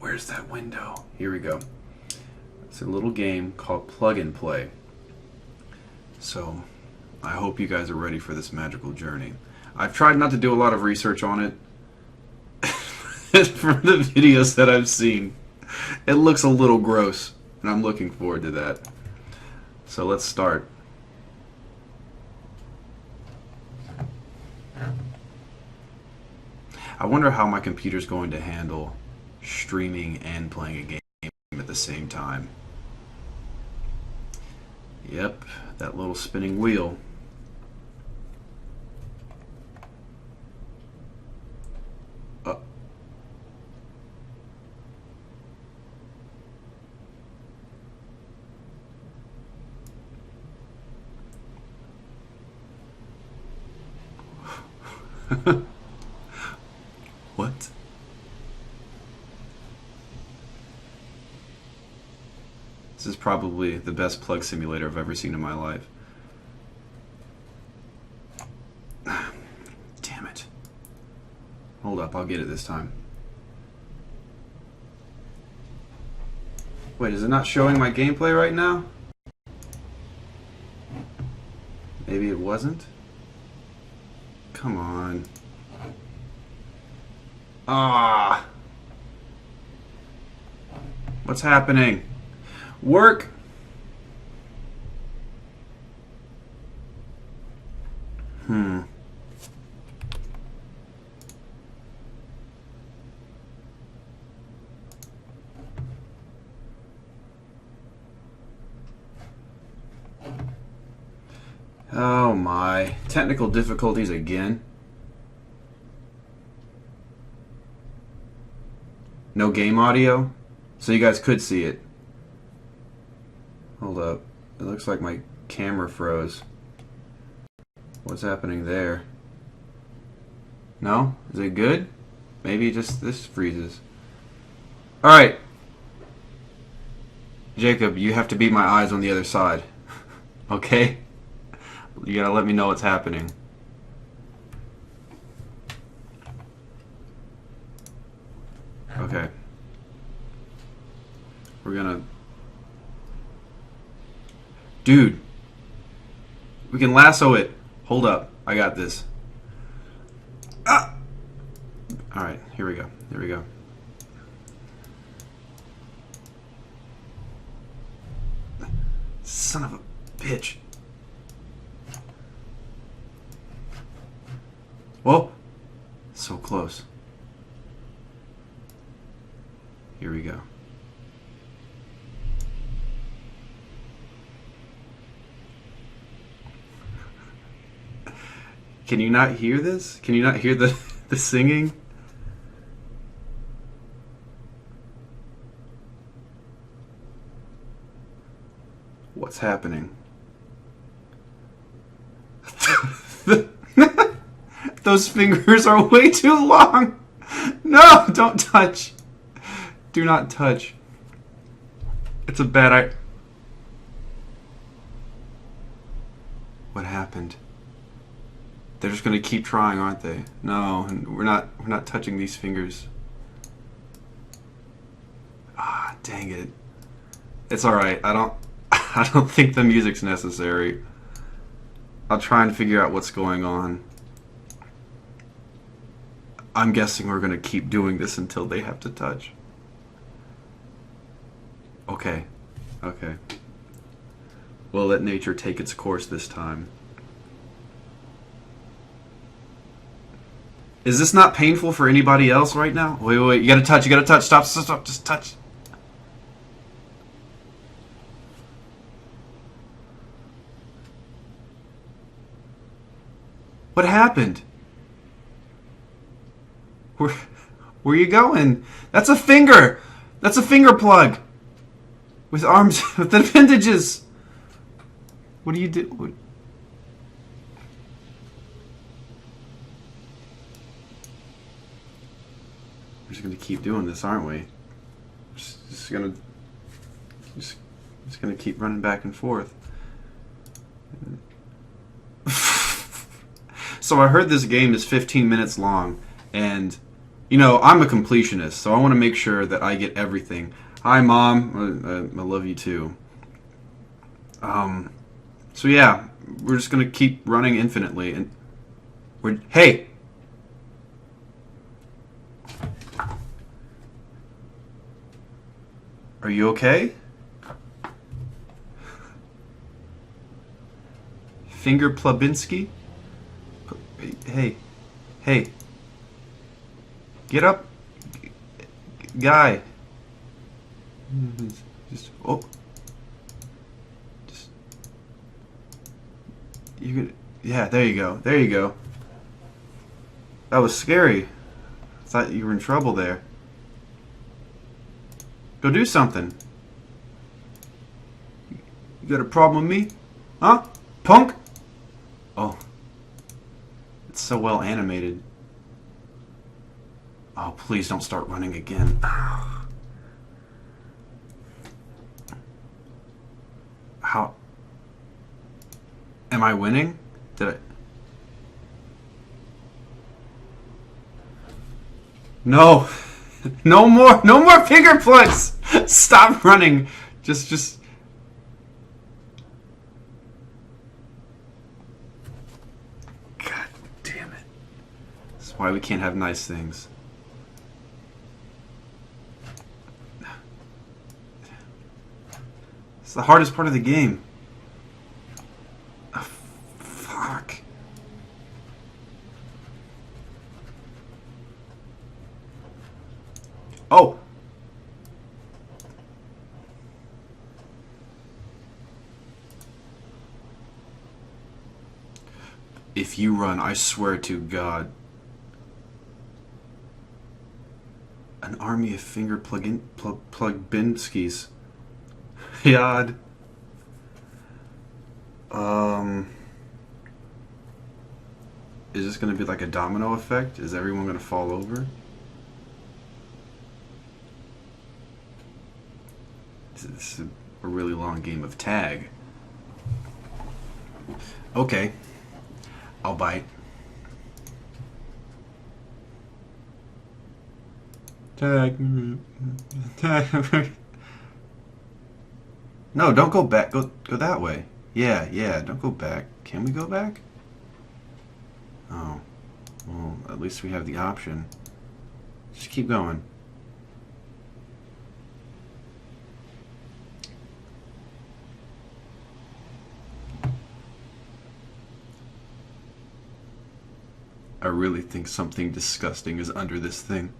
Where's that window? Here we go. It's a little game called Plug and Play. So I hope you guys are ready for this magical journey. I've tried not to do a lot of research on it. From the videos that I've seen, it looks a little gross, and I'm looking forward to that. So let's start. I wonder how my computer's going to handle streaming and playing a game at the same time. Yep, that little spinning wheel. What? This is probably the best plug simulator I've ever seen in my life. Damn it. Hold up, I'll get it this time. Wait, is it not showing my gameplay right now? Maybe it wasn't? Come on. Ah. What's happening? Work. Oh my. Technical difficulties again. No game audio? So you guys could see it. Hold up. It looks like my camera froze. What's happening there? No? Is it good? Maybe just this freezes. Alright. Jacob, you have to beat my eyes on the other side. Okay? You gotta let me know what's happening. Okay. We're gonna... Dude! We can lasso it! Hold up. I got this. Ah! Alright, here we go. Here we go. Son of a bitch. Whoa! So close. Here we go. Can you not hear this? Can you not hear the singing? What's happening? Those fingers are way too long. No, don't touch. Do not touch. It's a bad idea. What happened? They're just gonna keep trying, aren't they? No, we're not touching these fingers. Ah, dang it. It's alright. I don't think the music's necessary. I'll try and figure out what's going on. I'm guessing we're gonna keep doing this until they have to touch. Okay. Okay. We'll let nature take its course this time. Is this not painful for anybody else right now? Wait, wait, you gotta touch, stop, stop, stop, just touch. What happened? Where are you going? That's a finger! That's a finger plug! With arms, with appendages! What do you do? We're just gonna keep doing this, aren't we? Just gonna keep running back and forth. So I heard this game is 15 minutes long, and You know, I'm a completionist, so I want to make sure that I get everything. Hi, Mom. I love you too. So yeah, we're just gonna keep running infinitely, and hey. Are you okay? Finger Plabinski? Hey. Hey. Get up. Guy. Just, oh. Just. You could. Yeah, there you go. There you go. That was scary. I thought you were in trouble there. Go do something. You got a problem with me? Huh? Punk? Oh. It's so well animated. Oh, please don't start running again. How? Am I winning? Did I? No. No more finger plugs. Stop running. Just. God damn it. That's why we can't have nice things. It's the hardest part of the game. Oh, fuck. Oh. If you run, I swear to God. An army of finger plug-binskis. God. Is this gonna be like a domino effect? Is everyone gonna fall over? This is a really long game of tag. Okay. I'll bite. Tag. Tag. No, don't go back. Go that way. Yeah, don't go back. Can we go back? Oh. Well, at least we have the option. Just keep going. I really think something disgusting is under this thing.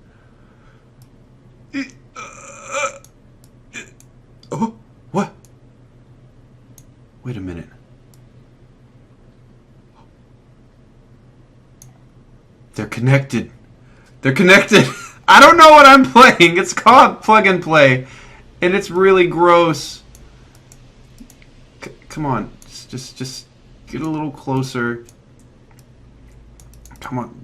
Oh, what? Wait a minute. They're connected. They're connected. I don't know what I'm playing. It's called Plug and Play, and it's really gross. Come on, just get a little closer. Come on.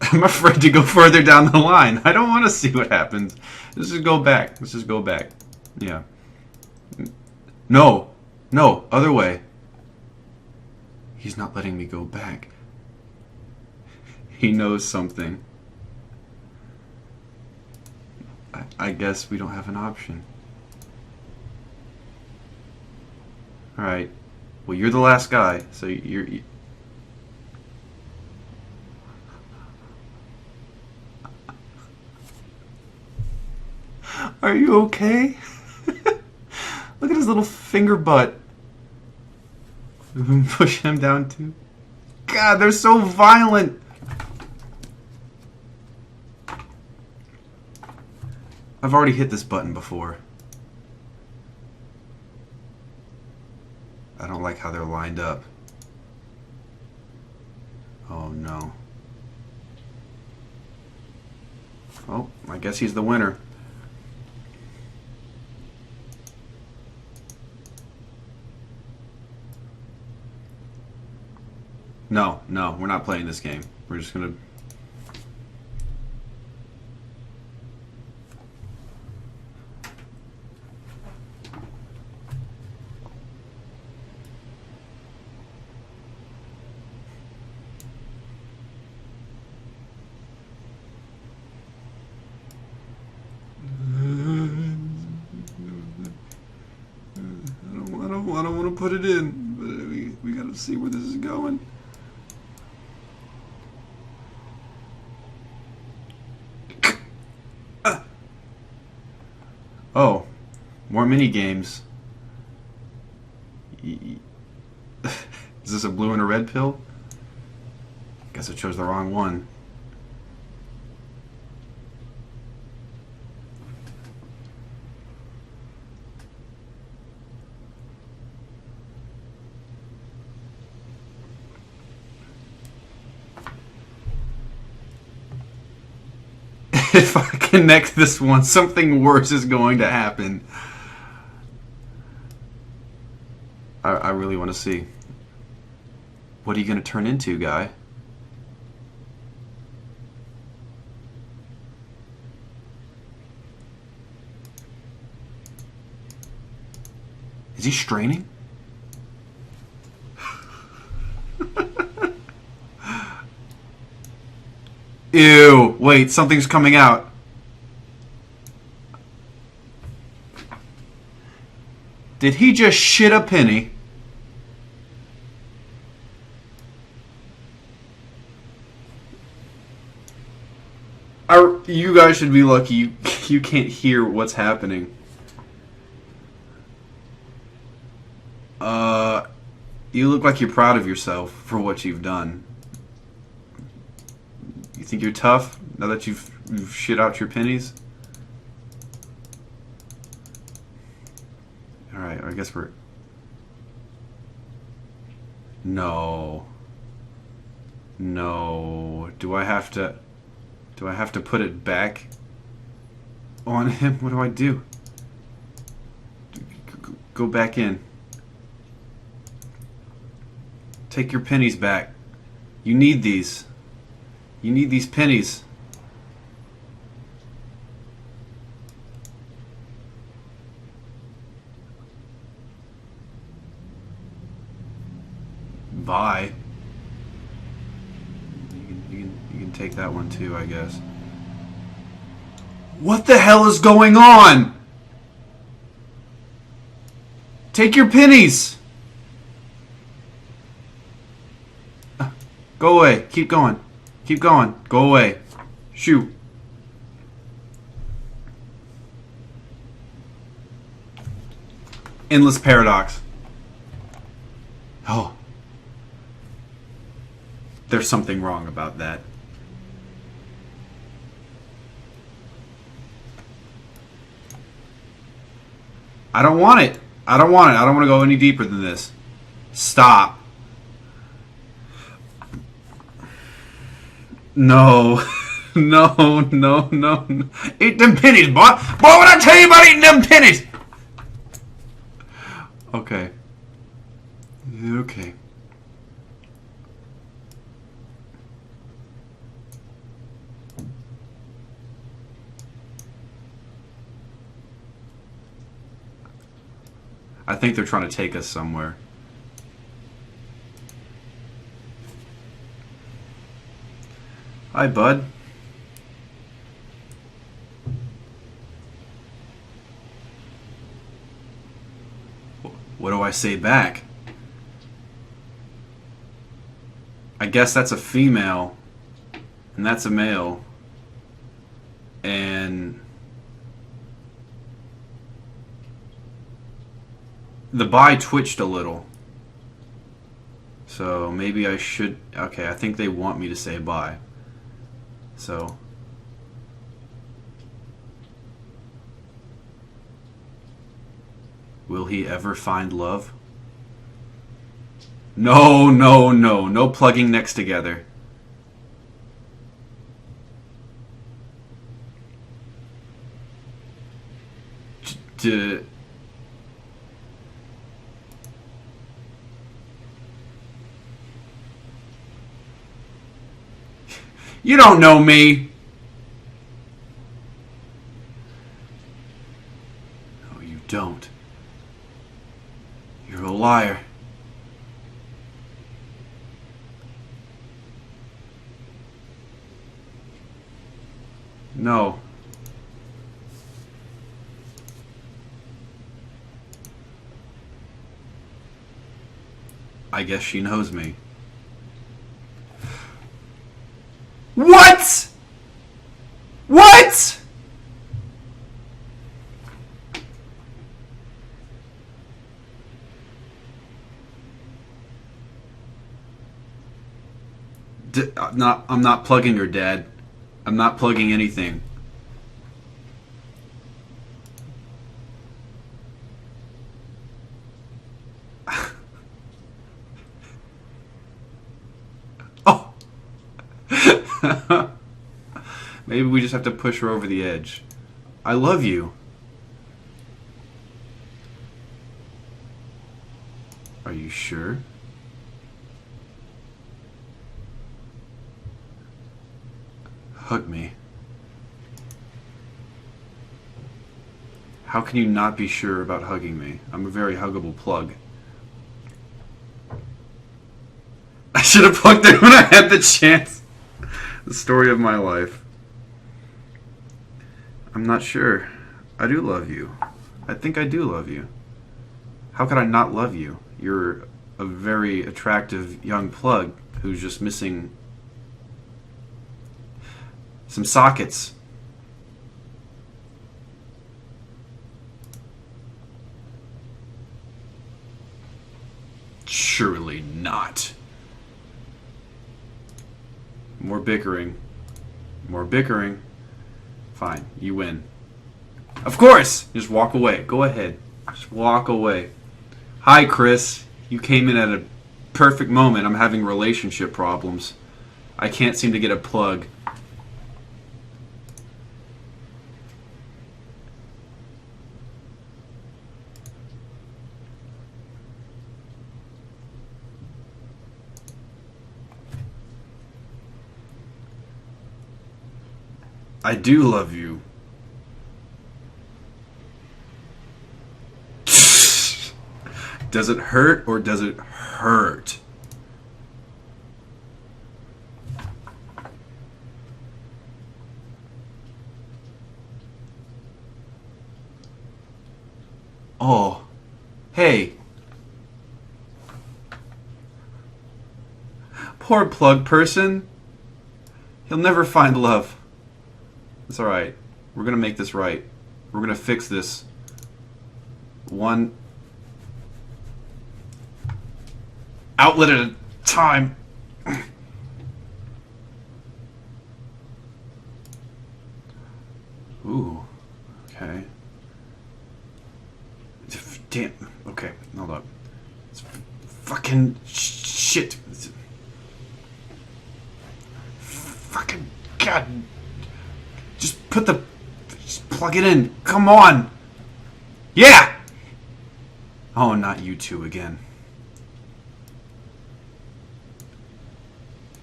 I'm afraid to go further down the line. I don't want to see what happens. Let's just go back. Let's just go back. Yeah. No. No. Other way. He's not letting me go back. He knows something. I guess we don't have an option. Alright. Well, you're the last guy, so you're... Are you okay? Look at his little finger butt. Push him down too. God, they're so violent. I've already hit this button before. I don't like how they're lined up. Oh no. Oh, I guess he's the winner. No, we're not playing this game. We're just gonna... put it in. We gotta see where this is going. Oh, more mini games. Is this a blue and a red pill? Guess I chose the wrong one. If I connect this one, something worse is going to happen. I really want to see. What are you going to turn into, guy? Is he straining? Ew, wait, something's coming out. Did he just shit a penny? You guys should be lucky you can't hear what's happening. You look like you're proud of yourself for what you've done. You think you're tough now that you've shit out your pennies? Alright, I guess we're... No. No. Do I have to put it back on him? What do I do? Go back in. Take your pennies back. You need these. You need these pennies. Bye. You can take that one too, I guess. What the hell is going on? Take your pennies. Go away. Keep going. Keep going. Go away. Shoot. Endless paradox. Oh. There's something wrong about that. I don't want it. I don't want it. I don't want to go any deeper than this. Stop. No. No, no, no, no. Eat them pennies, boy. Boy, when I tell you about eating them pennies. Okay. Okay. I think they're trying to take us somewhere. Hi, bud. What do I say back? I guess that's a female, and that's a male, and the bye twitched a little. So maybe I should... Okay, I think they want me to say bye. So... Will he ever find love? No, no, no. No plugging next together. You don't know me. No, you don't. You're a liar. No. I guess she knows me. What? What? I'm not plugging her, Dad. I'm not plugging anything. Oh. Maybe we just have to push her over the edge. I love you. Are you sure? Hug me. How can you not be sure about hugging me? I'm a very huggable plug. I should have plugged it when I had the chance. The story of my life. I'm not sure. I do love you. I think I do love you. How could I not love you? You're a very attractive young plug who's just missing some sockets. Surely not. More bickering. More bickering. Fine, you win. Of course! Just walk away. Go ahead. Just walk away. Hi, Chris. You came in at a perfect moment. I'm having relationship problems. I can't seem to get a plug. I do love you. Does it hurt or does it hurt? Oh, hey. Poor plug person. He'll never find love. It's alright. We're gonna make this right. We're gonna fix this. One outlet at a time. Ooh. Okay. Damn. Okay, hold up. It's fucking shit. Fucking God. Just put the... Just plug it in. Come on. Yeah! Oh, not you two again.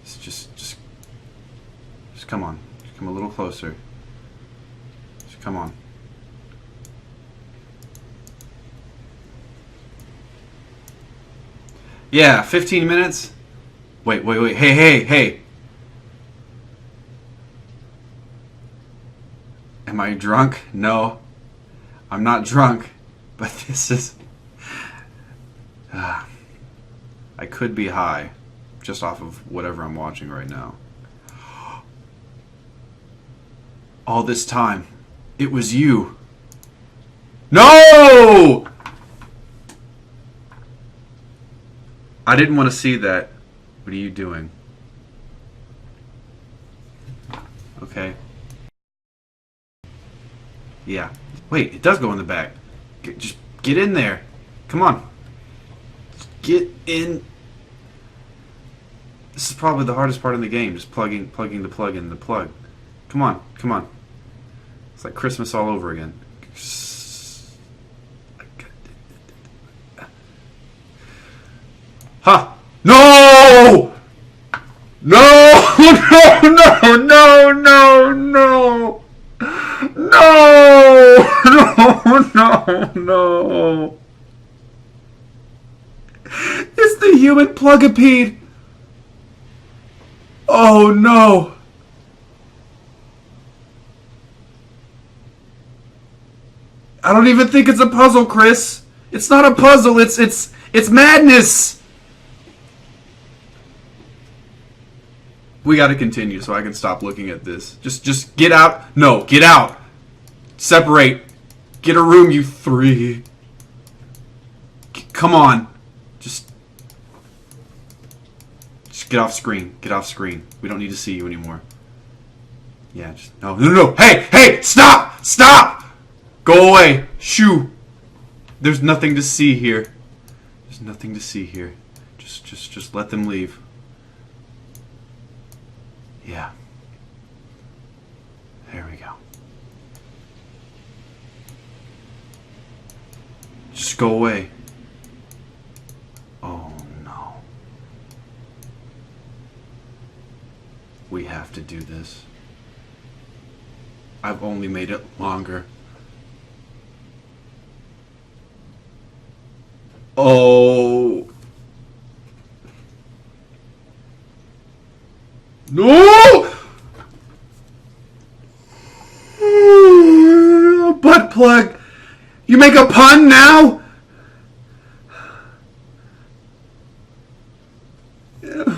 Just come on. Just come a little closer. Just come on. Yeah, 15 minutes? Wait. Hey. Am I drunk? No. I'm not drunk. But this is... I could be high. Just off of whatever I'm watching right now. All this time, it was you. No! I didn't want to see that. What are you doing? Okay. Yeah. Wait, it does go in the back. Just get in there. Come on. Just get in. This is probably the hardest part in the game. Just plugging the plug in the plug. Come on. It's like Christmas all over again. Huh. No! No! It's the human plugapede! Oh no! I don't even think it's a puzzle, Chris. It's not a puzzle. It's madness. We gotta continue so I can stop looking at this. Just get out. No, get out. Separate. Get a room, you three. Come on. Just get off screen. Get off screen. We don't need to see you anymore. Yeah, just no. Hey, stop! Stop! Go away. Shoo. There's nothing to see here. There's nothing to see here. Just let them leave. Yeah. There we go. Just go away. Oh no. We have to do this. I've only made it longer. Oh. No! Butt plug. You make a pun now?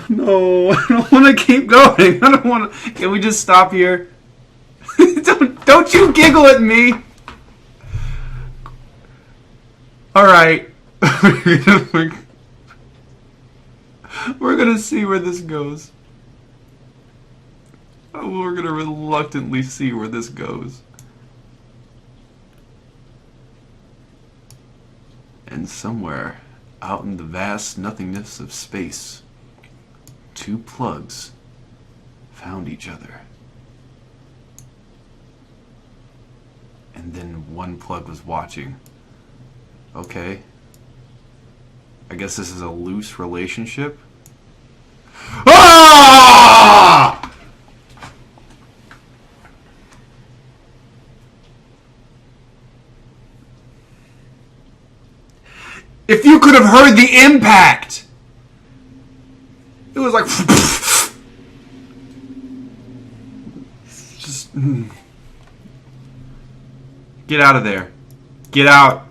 No, I don't want to keep going. I don't want to. Can we just stop here? Don't you giggle at me. All right. We're gonna see where this goes. We're gonna reluctantly see where this goes. And somewhere out in the vast nothingness of space, two plugs found each other. And then one plug was watching. Okay. I guess this is a loose relationship. Ah! If you could have heard the impact! It was like... Just... Get out of there. Get out.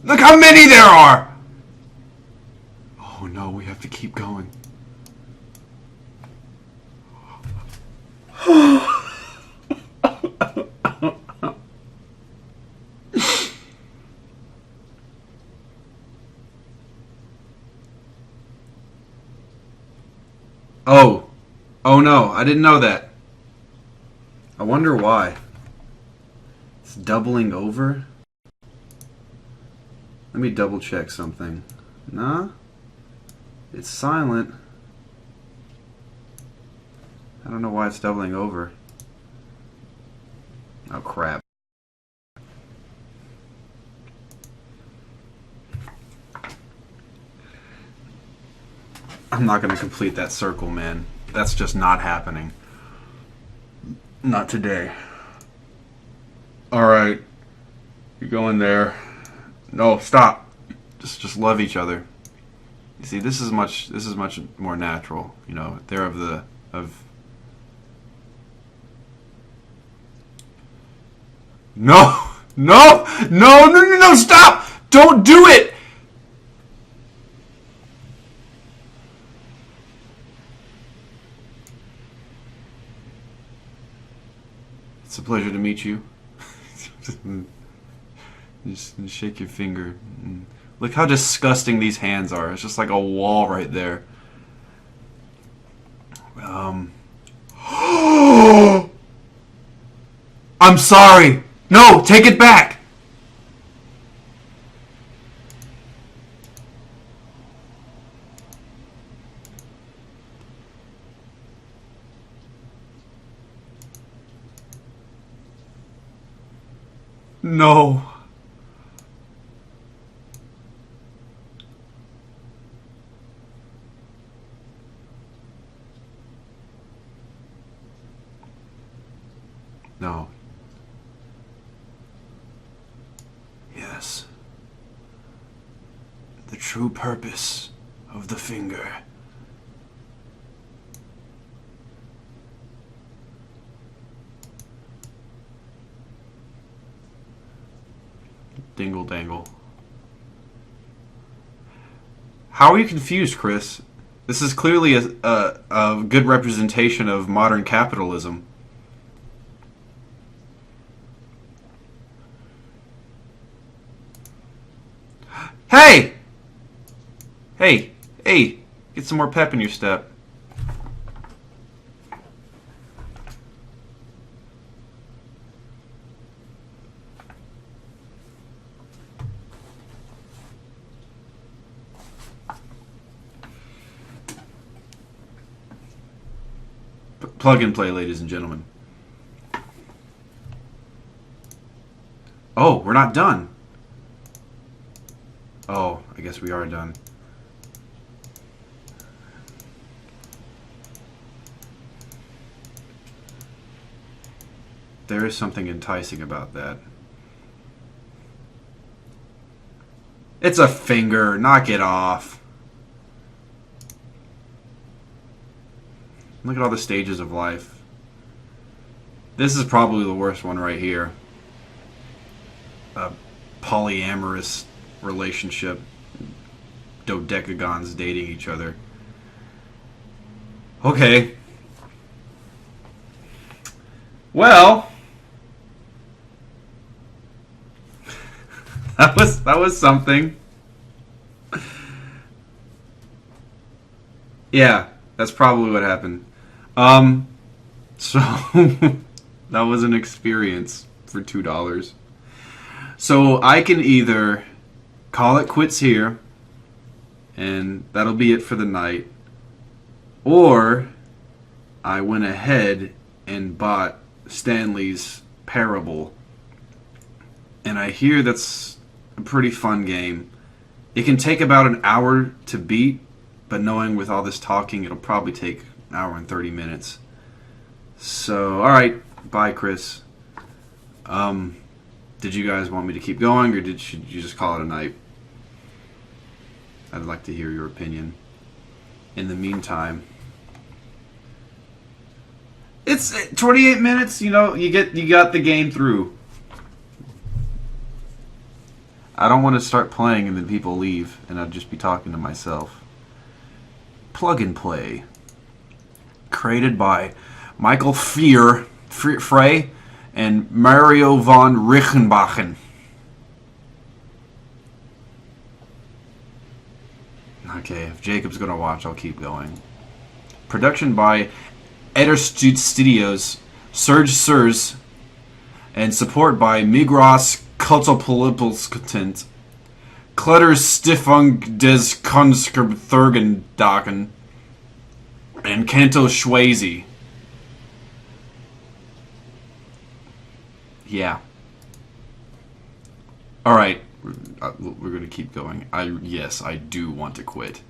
Look how many there are! Oh no, we have to keep going. Oh. Oh no, I didn't know that. I wonder why. It's doubling over? Let me double check something. Nah. It's silent. I don't know why it's doubling over. Oh crap. I'm not going to complete that circle, man. That's just not happening. Not today. Alright. You go in there. No, stop. Just love each other. You see, this is much more natural, you know. They're No! No! No, no, no, no, stop! Don't do it! It's a pleasure to meet you. Just shake your finger. Look how disgusting these hands are. It's just like a wall right there. I'm sorry. No, take it back. No. No. Yes. The true purpose of the finger. Dingle dangle. How are you confused, Chris? This is clearly a good representation of modern capitalism. Hey! Hey! Hey! Get some more pep in your step. Plug and play, ladies and gentlemen. Oh, we're not done. Oh, I guess we are done. There is something enticing about that. It's a finger. Knock it off. Look at all the stages of life. This is probably the worst one right here. A polyamorous relationship. Dodecagons dating each other. Okay. Well, that was something. Yeah, that's probably what happened. So that was an experience for $2. So I can either call it quits here, and that'll be it for the night, or I went ahead and bought Stanley's Parable, and I hear that's a pretty fun game. It can take about an hour to beat, but knowing with all this talking, it'll probably take an hour and 30 minutes. So, alright, bye, Chris. Did you guys want me to keep going, or should you just call it a night? I'd like to hear your opinion. In the meantime, it's 28 minutes. You know, you got the game through. I don't want to start playing and then people leave, and I'd just be talking to myself. Plug and Play, created by Michael Frey and Mario von Richenbachen. Okay, if Jacob's gonna watch, I'll keep going. Production by Ederstud Studios, Serge Surs, and support by Migros Kultopolipelskontent, Kletter Stiftung des Konskriberthurgendaken, and Kanto Schwazy. Yeah. Alright, we're gonna keep going. Yes, I do want to quit.